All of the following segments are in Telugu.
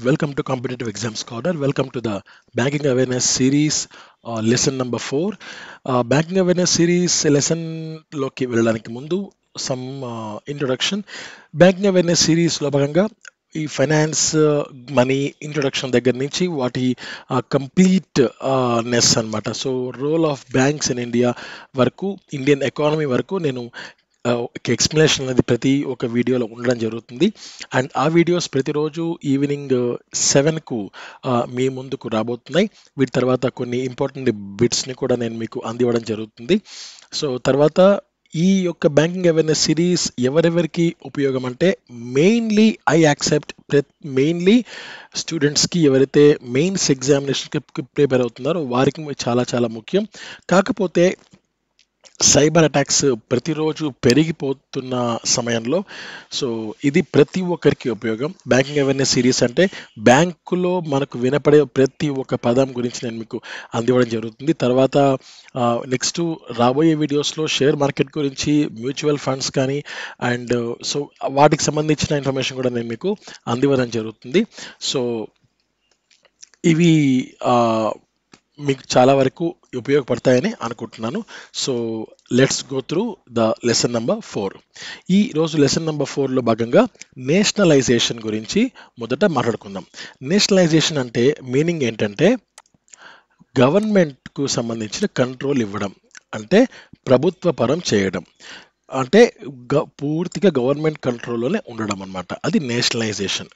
Welcome to Competitive Exams Corner. Welcome to the Banking Awareness Series, lesson number 4. Banking Awareness Series lesson లోకి వెళ్ళడానికి ముందు some introduction. Banking Awareness Series లో భాగంగా ఈ ఫైనాన్స్ మనీ ఇంట్రొడక్షన్ దగ్గర నుంచి వాటి కంప్లీట్ నెస్ అన్నమాట. So role of banks in India వరకు, ఇండియన్ ఎకానమీ వరకు నేను ఒక ఎక్స్ప్లెనేషన్ అనేది ప్రతి ఒక వీడియోలో ఉండడం జరుగుతుంది. అండ్ ఆ వీడియోస్ ప్రతిరోజు ఈవినింగ్ 7కు మీ ముందుకు రాబోతున్నాయి. వీటి తర్వాత కొన్ని ఇంపార్టెంట్ బిట్స్ని కూడా నేను మీకు అందివ్వడం జరుగుతుంది. సో తర్వాత ఈ యొక్క బ్యాంకింగ్ అవేర్నెస్ సిరీస్ ఎవరెవరికి ఉపయోగం అంటే మెయిన్లీ ఐ యాక్సెప్ట్ మెయిన్లీ స్టూడెంట్స్కి, ఎవరైతే మెయిన్స్ ఎగ్జామినేషన్కి ప్రిపేర్ అవుతున్నారో వారికి చాలా చాలా ముఖ్యం. కాకపోతే సైబర్ అటాక్స్ ప్రతిరోజు పెరిగిపోతున్న సమయంలో సో ఇది ప్రతి ఒక్కరికి ఉపయోగం. బ్యాంకింగ్ అవేర్నెస్ సిరీస్ అంటే బ్యాంకులో మనకు వినపడే ప్రతి ఒక్క పదం గురించి నేను మీకు అందివ్వడం జరుగుతుంది. తర్వాత నెక్స్ట్ రాబోయే వీడియోస్లో షేర్ మార్కెట్ గురించి, మ్యూచువల్ ఫండ్స్ కానీ అండ్ సో వాటికి సంబంధించిన ఇన్ఫర్మేషన్ కూడా నేను మీకు అందివ్వడం జరుగుతుంది. సో ఇవి మీకు చాలా వరకు ఉపయోగపడతాయని అనుకుంటున్నాను. So let's go through the lesson number 4. ఈ రోజు లెసన్ నెంబర్ 4లో భాగంగా నేషనలైజేషన్ గురించి మొదట మాట్లాడుకుందాం. నేషనలైజేషన్ అంటే మీనింగ్ ఏంటంటే గవర్నమెంట్కు సంబంధించిన కంట్రోల్ ఇవ్వడం, అంటే ప్రభుత్వ పరం చేయడం, అంటే పూర్తిగా గవర్నమెంట్ కంట్రోల్లోనే ఉండడం అన్నమాట. అది నేషనలైజేషన్.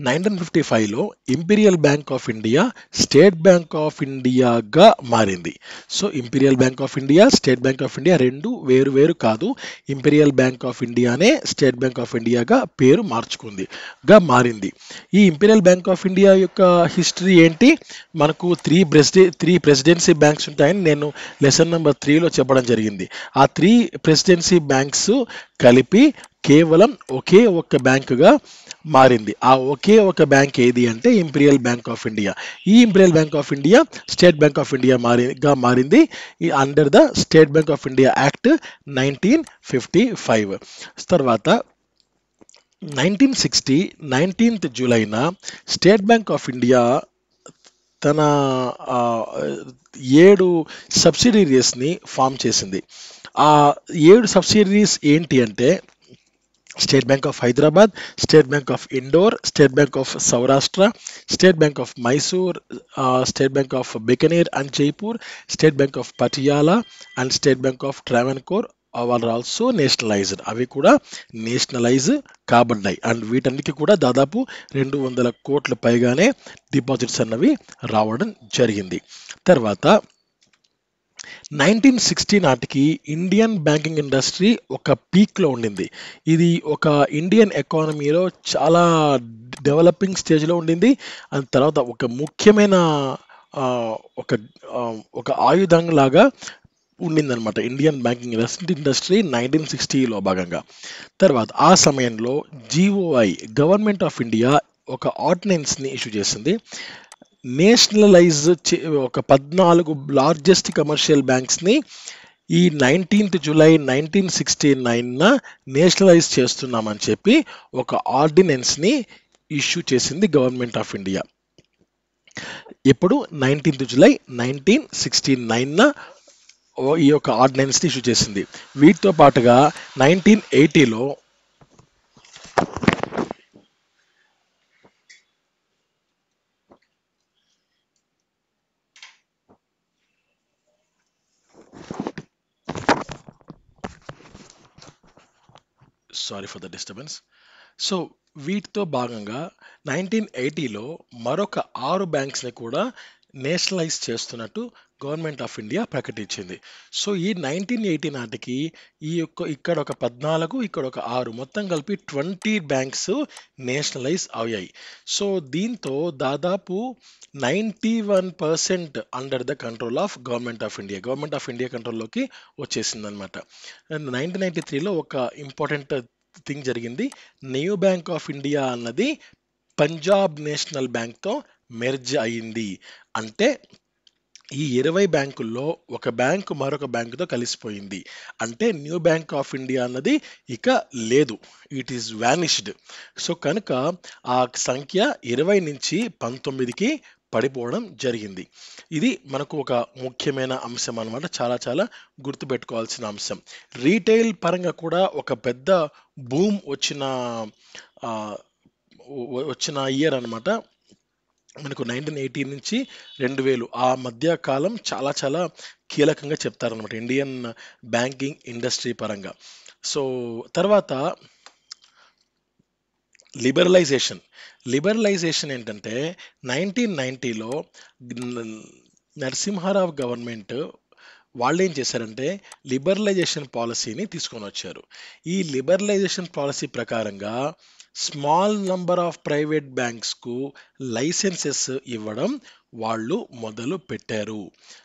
1955లో imperial bank of India state bank of ఇండియాగా మారింది. So imperial bank of India, state bank of India రెండు వేరు వేరు కాదు. ఇంపీరియల్ బ్యాంక్ ఆఫ్ ఇండియానే స్టేట్ బ్యాంక్ ఆఫ్ ఇండియాగా పేరు మారింది. ఈ ఇంపీరియల్ బ్యాంక్ ఆఫ్ ఇండియా యొక్క హిస్టరీ ఏంటి? మనకు త్రీ ప్రెసిడెన్సీ బ్యాంక్స్ ఉంటాయని నేను లెసన్ నెంబర్ 3లో చెప్పడం జరిగింది. ఆ 3 ప్రెసిడెన్సీ బ్యాంక్స్ కలిపి కేవలం ఒకే ఒక్క బ్యాంకుగా మారింది. ఆ ఒకే ఒక బ్యాంక్ ఏది అంటే ఇంపీరియల్ బ్యాంక్ ఆఫ్ ఇండియా. ఈ imperial bank of India state bank of India మారింది under the state bank of India act 1955. తర్వాత 1960 19th జూలైన స్టేట్ బ్యాంక్ ఆఫ్ ఇండియా తన 7 సబ్సిడరీస్ని ఫామ్ చేసింది. ఆ 7 సబ్సిడరీస్ ఏంటి అంటే state bank of Hyderabad, state bank of Indore, state bank of Saurashtra, state bank of Mysore, state bank of Bikaner and Jaipur, state bank of Patiala and state bank of Travancore are also nationalised. అవి కూడా నేషనలైజ్ కాబడ్డాయి. అండ్ వీటన్నిటికీ కూడా దాదాపు 200 కోట్ల పైగానే డిపాజిట్స్ అన్నవి రావడం జరిగింది. తర్వాత 1960 నాటికి ఇండియన్ బ్యాంకింగ్ ఇండస్ట్రీ ఒక పీక్లో ఉండింది. ఇది ఒక ఇండియన్ ఎకానమీలో చాలా డెవలపింగ్ స్టేజ్లో ఉండింది. అండ్ తర్వాత ఒక ముఖ్యమైన ఒక ఆయుధం లాగా ఉండిందనమాట ఇండియన్ బ్యాంకింగ్ ఇండస్ట్రీ 1960లో భాగంగా. తర్వాత ఆ సమయంలో GOI గవర్నమెంట్ ఆఫ్ ఇండియా ఒక ఆర్డినెన్స్ని ఇష్యూ చేసింది. నేషనలైజ్ ఒక 14 లార్జెస్ట్ కమర్షియల్ బ్యాంక్స్ని ఈ 19th జూలై 1969న నేషనలైజ్ చేస్తున్నామని చెప్పి ఒక ఆర్డినెన్స్ని ఇష్యూ చేసింది గవర్నమెంట్ ఆఫ్ ఇండియా. ఇప్పుడు 19th జూలై 1969న ఈ యొక్క ఆర్డినెన్స్ని ఇష్యూ చేసింది. వీటితో పాటుగా 1980లో sorry for the disturbance. So వీటితో భాగంగా 1980లో మరొక 6 బ్యాంక్స్ని కూడా నేషనలైజ్ చేస్తున్నట్టు గవర్నమెంట్ ఆఫ్ ఇండియా ప్రకటించింది. సో ఈ 1980 నాటికి ఇక్కడ ఒక 14, ఇక్కడ ఒక 6, మొత్తం కలిపి 20 బ్యాంక్స్ నేషనలైజ్ అయ్యాయి. సో దీంతో దాదాపు 91% under the control of government of India కంట్రోల్లోకి వచ్చేసింది అనమాట. 1993లో ఒక ఇంపార్టెంట్ థింగ్ జరిగింది. న్యూ బ్యాంక్ ఆఫ్ ఇండియా అన్నది పంజాబ్ నేషనల్ బ్యాంక్తో మెర్జ్ అయింది. అంటే ఈ 20 బ్యాంకుల్లో ఒక బ్యాంకు మరొక బ్యాంకుతో కలిసిపోయింది. అంటే న్యూ బ్యాంక్ ఆఫ్ ఇండియా అన్నది ఇక లేదు. It is vanished. సో కనుక ఆ సంఖ్య 20 నుంచి 19కి పడిపోవడం జరిగింది. ఇది మనకు ఒక ముఖ్యమైన అంశం అన్నమాట. చాలా చాలా గుర్తుపెట్టుకోవాల్సిన అంశం. రీటైల్ పరంగా కూడా ఒక పెద్ద బూమ్ ఆ, వచ్చిన ఇయర్ అన్నమాట. మనకు 1980 నుంచి 2000 ఆ మధ్య కాలం చాలా చాలా కీలకంగా చెప్తారనమాట ఇండియన్ బ్యాంకింగ్ ఇండస్ట్రీ పరంగా. సో తర్వాత లిబరలైజేషన్. లిబరలైజేషన్ ఏంటంటే 1990లో నరసింహారావు గవర్నమెంట్ వాళ్ళు ఏం చేశారంటే లిబరలైజేషన్ పాలసీని తీసుకొని వచ్చారు. ఈ లిబరలైజేషన్ పాలసీ ప్రకారంగా స్మాల్ నంబర్ ఆఫ్ ప్రైవేట్ బ్యాంక్స్కు లైసెన్సెస్ ఇవ్వడం వాళ్ళు మొదలు పెట్టారు.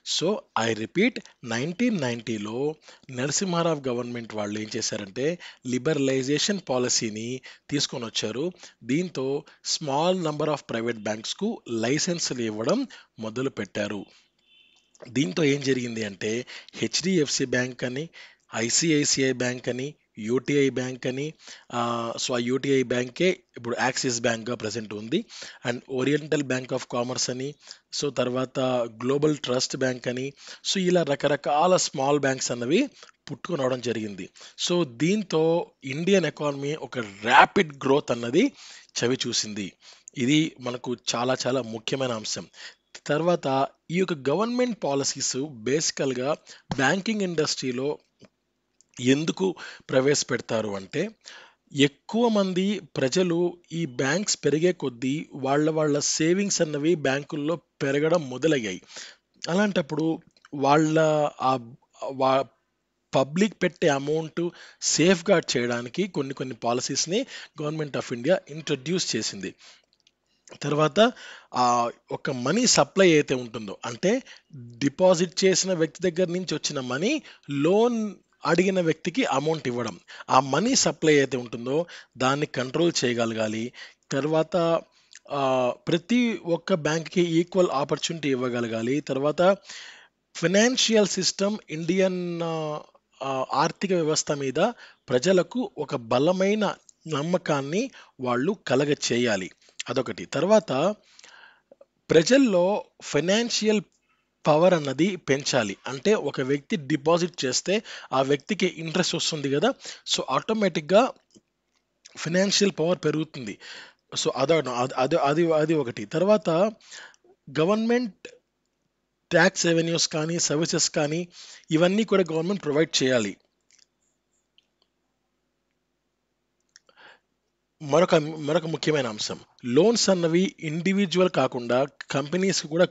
సో ఐ రిపీట్, 1990లో నరసింహారావు గవర్నమెంట్ వాళ్ళు ఏం చేశారంటే లిబరలైజేషన్ పాలసీని తీసుకొని వచ్చారు. దీంతో స్మాల్ నంబర్ ఆఫ్ ప్రైవేట్ బ్యాంక్స్కు లైసెన్సులు ఇవ్వడం మొదలు పెట్టారు. దీంతో ఏం జరిగింది అంటే హెచ్డిఎఫ్సి బ్యాంక్ అని, ఐసిఐసిఐ బ్యాంక్ అని, యూటీఐ బ్యాంక్ అని, సో ఆ యూటీఐ బ్యాంకే ఇప్పుడు యాక్సిస్ బ్యాంక్గా ప్రజెంట్ ఉంది. And oriental bank of commerce అని, సో తర్వాత గ్లోబల్ ట్రస్ట్ బ్యాంక్ అని, సో ఇలా రకరకాల స్మాల్ బ్యాంక్స్ అన్నవి పుట్టుకొని రావడం జరిగింది. సో దీంతో ఇండియన్ ఎకానమీ ఒక ర్యాపిడ్ గ్రోత్ అన్నది చవి చూసింది. ఇది మనకు చాలా చాలా ముఖ్యమైన అంశం. తర్వాత ఈ యొక్క గవర్నమెంట్ పాలసీస్ బేసికల్గా బ్యాంకింగ్ ఇండస్ట్రీలో ఎందుకు ప్రవేశపెడతారు అంటే ఎక్కువ మంది ప్రజలు ఈ బ్యాంక్స్ పెరిగే కొద్దీ వాళ్ళ సేవింగ్స్ అన్నవి బ్యాంకుల్లో పెరగడం మొదలయ్యాయి. అలాంటప్పుడు వాళ్ళ ఆ వా- పబ్లిక్ పెట్టే అమౌంట్ సేఫ్ గార్డ్ చేయడానికి కొన్ని కొన్ని పాలసీస్ని గవర్నమెంట్ ఆఫ్ ఇండియా ఇంట్రడ్యూస్ చేసింది. తర్వాత ఆ ఒక మనీ సప్లై అయితే ఉంటుందో, అంటే డిపాజిట్ చేసిన వ్యక్తి దగ్గర నుంచి వచ్చిన మనీ లోన్ అడిగిన వ్యక్తికి అమౌంట్ ఇవ్వడం, ఆ మనీ సప్లై అయితే ఉంటుందో దాన్ని కంట్రోల్ చేయగలగాలి. తర్వాత ప్రతి ఒక్క బ్యాంక్కి ఈక్వల్ ఆపర్చునిటీ ఇవ్వగలగాలి. తర్వాత ఫైనాన్షియల్ సిస్టమ్ ఇండియన్ ఆర్థిక వ్యవస్థ మీద ప్రజలకు ఒక బలమైన నమ్మకాన్ని వాళ్ళు కలగ చేయాలి. అదొకటి. తర్వాత ప్రజల్లో ఫైనాన్షియల్ పవర్ అన్నది పెంచాలి. అంటే ఒక వ్యక్తి డిపాజిట్ చేస్తే ఆ వ్యక్తికి ఇంట్రెస్ట్ వస్తుంది కదా, సో ఆటోమేటిక్గా ఫైనాన్షియల్ పవర్ పెరుగుతుంది. సో అది ఒకటి. తర్వాత గవర్నమెంట్ ట్యాక్స్ రెవెన్యూస్ కానీ సర్వీసెస్ కానీ ఇవన్నీ కూడా గవర్నమెంట్ ప్రొవైడ్ చేయాలి. మరొక మరొక ముఖ్యమైన అంశం, లోన్స్ అన్నవి ఇండివిజువల్ కాకుండా కంపెనీస్కి కూడా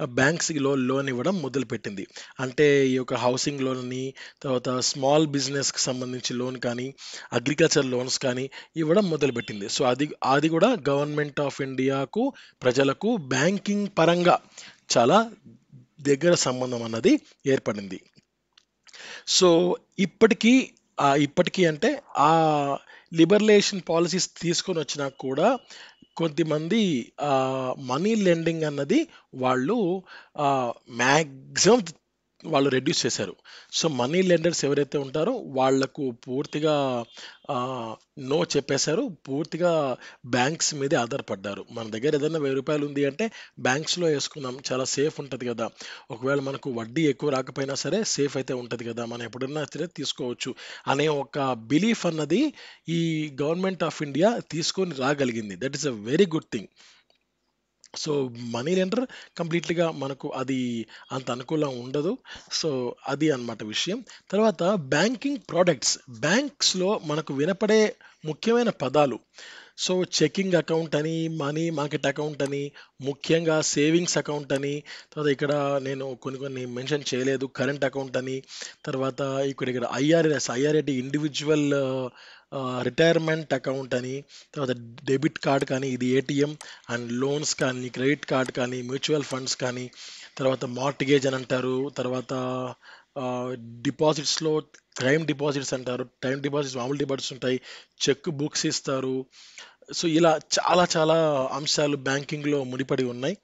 బ్యాంక్స్కి లోన్ ఇవ్వడం మొదలుపెట్టింది. అంటే ఈ యొక్క హౌసింగ్ లోన్ అని, తర్వాత స్మాల్ బిజినెస్కి సంబంధించి లోన్ కానీ, అగ్రికల్చర్ లోన్స్ కానీ ఇవ్వడం మొదలుపెట్టింది. సో అది అది కూడా గవర్నమెంట్ ఆఫ్ ఇండియాకు ప్రజలకు బ్యాంకింగ్ పరంగా చాలా దగ్గర సంబంధం అన్నది ఏర్పడింది. సో ఇప్పటికీ ఇప్పటికీ అంటే ఆ లిబరలైజేషన్ పాలసీస్ తీసుకొని వచ్చినా కూడా కొద్దిమంది మనీ లెండింగ్ అన్నది వాళ్ళు మ్యాక్సిమం వాళ్ళు రెడ్యూస్ చేశారు. సో మనీ లెండర్స్ ఎవరైతే ఉంటారో వాళ్లకు పూర్తిగా నో చెప్పేశారు. పూర్తిగా బ్యాంక్స్ మీదే ఆధారపడ్డారు. మన దగ్గర ఏదైనా 1000 రూపాయలు ఉంది అంటే బ్యాంక్స్లో వేసుకున్నాం, చాలా సేఫ్ ఉంటుంది కదా, ఒకవేళ మనకు వడ్డీ ఎక్కువ రాకపోయినా సరే సేఫ్ అయితే ఉంటుంది కదా, మనం ఎప్పుడన్నా సరే తీసుకోవచ్చు అనే ఒక బిలీఫ్ అన్నది ఈ గవర్నమెంట్ ఆఫ్ ఇండియా తీసుకొని రాగలిగింది. That is a very good thing. So money lender కంప్లీట్లీగా మనకు అది అంత అనుకూలం ఉండదు. సో అది అన్నమాట విషయం. తర్వాత బ్యాంకింగ్ ప్రోడక్ట్స్, బ్యాంక్స్లో మనకు వినపడే ముఖ్యమైన పదాలు. సో చెకింగ్ అకౌంట్ అని, మనీ మార్కెట్ అకౌంట్ అని, ముఖ్యంగా సేవింగ్స్ అకౌంట్ అని, తర్వాత ఇక్కడ నేను కొన్ని కొన్ని మెన్షన్ చేయలేదు, కరెంట్ అకౌంట్ అని, తర్వాత ఇక్కడ ఐఆర్ఏటి ఇండివిజువల్ రిటైర్మెంట్ అకౌంట్ అని, తర్వాత డెబిట్ కార్డ్ కానీ ఇది ఏటీఎం, అండ్ లోన్స్ కానీ, క్రెడిట్ కార్డ్ కానీ, మ్యూచువల్ ఫండ్స్ కానీ, తర్వాత మార్టిగేజ్ అని అంటారు. తర్వాత డిపాజిట్స్లో టైం డిపాజిట్స్ అంటారు. టైం డిపాజిట్స్ మామూలు డిపాజిట్స్ ఉంటాయి, చెక్ బుక్స్ ఇస్తారు. సో ఇలా చాలా చాలా అంశాలు బ్యాంకింగ్లో ముడిపడి ఉన్నాయి.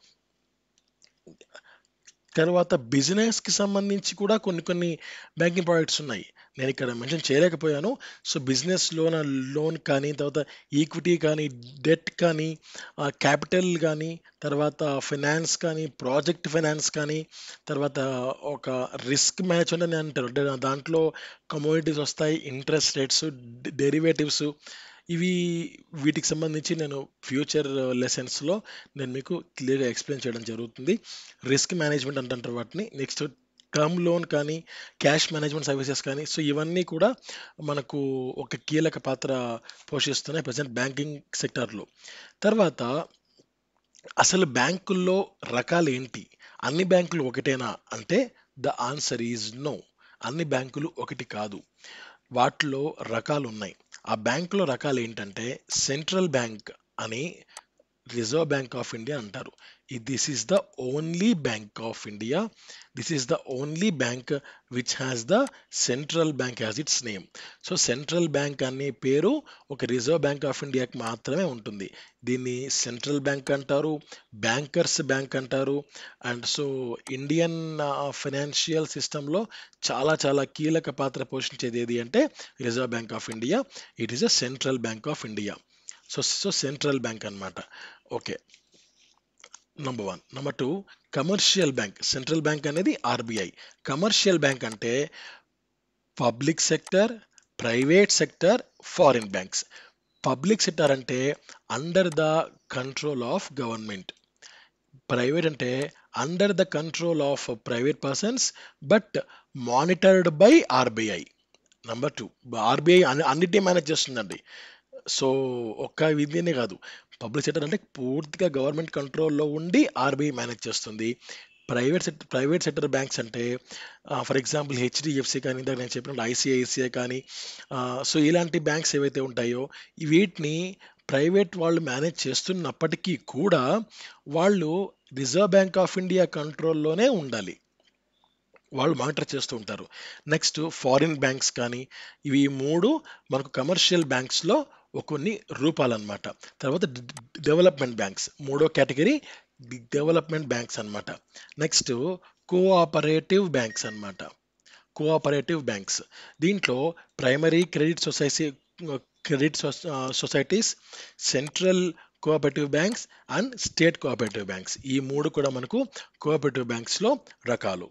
తర్వాత బిజినెస్‌కి సంబంధించి కూడా కొన్ని బ్యాంకింగ్ ప్రొడక్ట్స్ ఉన్నాయి. నేను ఇక్కడ మెన్షన్ చేయలేకపోయాను. సో, బిజినెస్ లోన్ కానీ, తర్వాత ఈక్విటీ కానీ, డెట్ కానీ, క్యాపిటల్ గానీ, తర్వాత ఫైనాన్స్ కానీ, ప్రాజెక్ట్ ఫైనాన్స్ కానీ, తర్వాత ఒక రిస్క్ మేనేజ్‌మెంట్ అని అంటారు. అంటే దాంట్లో కమోడిటీస్ వస్తాయి, ఇంట్రెస్ట్ రేట్స్, డెరివేటివ్స్ ఇవి వీటికి సంబంధించి నేను ఫ్యూచర్ లెసన్స్‌లో నేను మీకు క్లియర్‌గా ఎక్స్‌ప్లెయిన్ చేయడం జరుగుతుంది. రిస్క్ మేనేజ్‌మెంట్ అంటుంటారు వాటిని. నెక్స్ట్ టర్మ్ లోన్ కానీ, క్యాష్ మేనేజ్‌మెంట్ సర్వీసెస్ కానీ, సో ఇవన్నీ కూడా మనకు ఒక కీలక పాత్ర పోషిస్తున్నాయి ప్రెజెంట్ బ్యాంకింగ్ సెక్టార్‌లో. తర్వాత అసలు బ్యాంకుల్లో రకాలేంటి? అన్ని బ్యాంకులు ఒకటేనా అంటే ద ఆన్సర్ ఈజ్ నో. అన్ని బ్యాంకులు ఒకటి కాదు. వాటిలో రకాలున్నాయి. ఆ బ్యాంకులో రకాలేంటంటే సెంట్రల్ బ్యాంక్ అని రిజర్వ్ బ్యాంక్ ఆఫ్ ఇండియా అంటారు. This is the only bank of India. This is the only bank which has the central bank as its name. So central bank అనే పేరు ఒక రిజర్వ్ బ్యాంక్ ఆఫ్ ఇండియాకి మాత్రమే ఉంటుంది. దీన్ని సెంట్రల్ బ్యాంక్ అంటారు, బ్యాంకర్స్ బ్యాంక్ అంటారు. అండ్ సో ఇండియన్ ఫైనాన్షియల్ సిస్టంలో చాలా చాలా కీలక పాత్ర పోషించేది ఏది అంటే reserve bank of India. It is a central bank of India. So central bank అన్నమాట. Okay. Number 1. Number 2 commercial bank. Central bank అనేది ఆర్బీఐ. కమర్షియల్ బ్యాంక్ అంటే public sector, private sector, foreign banks. Public sector అంటే under the control of government. Private అంటే under the control of private persons but monitored by RBI. Number 2 RBI అన్నిటినీ మేనేజ్ చేస్తుందండి. సో ఒక్క విధినే కాదు. పబ్లిక్ సెక్టర్ అంటే పూర్తిగా గవర్నమెంట్ కంట్రోల్‌లో ఉండి ఆర్‌బీఐ మేనేజ్ చేస్తుంది. ప్రైవేట్ సెక్టర్ బ్యాంక్స్ అంటే ఫర్ ఎగ్జాంపుల్ హెచ్‌డీఎఫ్‌సీ కానీ, ఇందాక నేను చెప్పినట్టు ఐసీఐసీఐ కానీ సో ఇలాంటి బ్యాంక్స్ ఏవైతే ఉంటాయో వీటిని ప్రైవేట్ వాళ్ళు మేనేజ్ చేస్తున్నప్పటికీ కూడా వాళ్ళు రిజర్వ్ బ్యాంక్ ఆఫ్ ఇండియా కంట్రోల్‌లోనే ఉండాలి. వాళ్ళు మానిటర్ చేస్తూ ఉంటారు. నెక్స్ట్ ఫారిన్ బ్యాంక్స్ కానీ ఇవి 3 మనకు కమర్షియల్ బ్యాంక్స్‌లో కొన్ని రూపాలన్నమాట. తర్వాత డెవలప్‌మెంట్ బ్యాంక్స్ మూడో కేటగిరీ డెవలప్‌మెంట్ బ్యాంక్స్ అన్నమాట. నెక్స్ట్ కోఆపరేటివ్ బ్యాంక్స్ అన్నమాట. Cooperative banks. దీంట్లో primary credit societies, central cooperative banks and state cooperative banks. ఈ 3 కూడా మనకు కోఆపరేటివ్ బ్యాంక్స్‌లో రకాలు.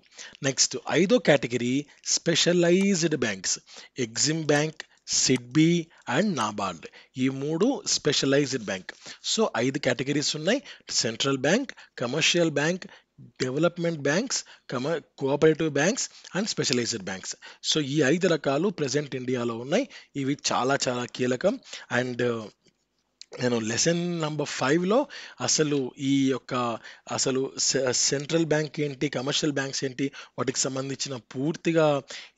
నెక్స్ట్ ఐదో category specialised banks. EXIM bank, SIDBI and NABARD. ఈ 3 స్పెషలైజ్డ్ బ్యాంక్. సో 5 కేటగిరీస్ ఉన్నాయి. Central bank, commercial bank, development banks, cooperative banks and specialised banks. So ఈ 5 రకాలు ప్రెజెంట్ ఇండియాలో ఉన్నాయి. ఇవి చాలా చాలా కీలకం. అండ్ నేను లెసన్ నంబర్ 5లో అసలు ఈ యొక్క అసలు సెంట్రల్ బ్యాంక్ ఏంటి, కమర్షియల్ బ్యాంక్స్ ఏంటి, వాటికి సంబంధించిన పూర్తిగా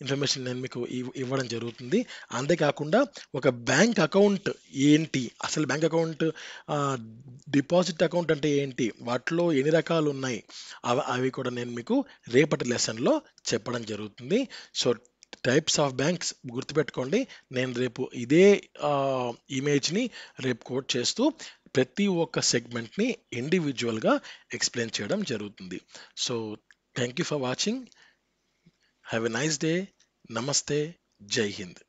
ఇన్ఫర్మేషన్ నేను మీకు ఇవ్వడం జరుగుతుంది. అంతేకాకుండా ఒక బ్యాంక్ అకౌంట్ ఏంటి, అసలు బ్యాంక్ అకౌంట్ డిపాజిట్ అకౌంట్ అంటే ఏంటి, వాటిలో ఎన్ని రకాలు ఉన్నాయి, అవి కూడా నేను మీకు రేపటి లెసన్లో చెప్పడం జరుగుతుంది. సో టైప్స్ ఆఫ్ బ్యాంక్స్ గుర్తుపెట్టుకోండి. నేను రేపు ఇదే ఇమేజ్ని రేపు కోట్ చేస్తూ ప్రతి ఒక్క సెగ్మెంట్ని ఇండివిజువల్గా ఎక్స్ప్లెయిన్ చేయడం జరుగుతుంది. So thank you for watching. Have a nice day. నమస్తే. జై హింద్.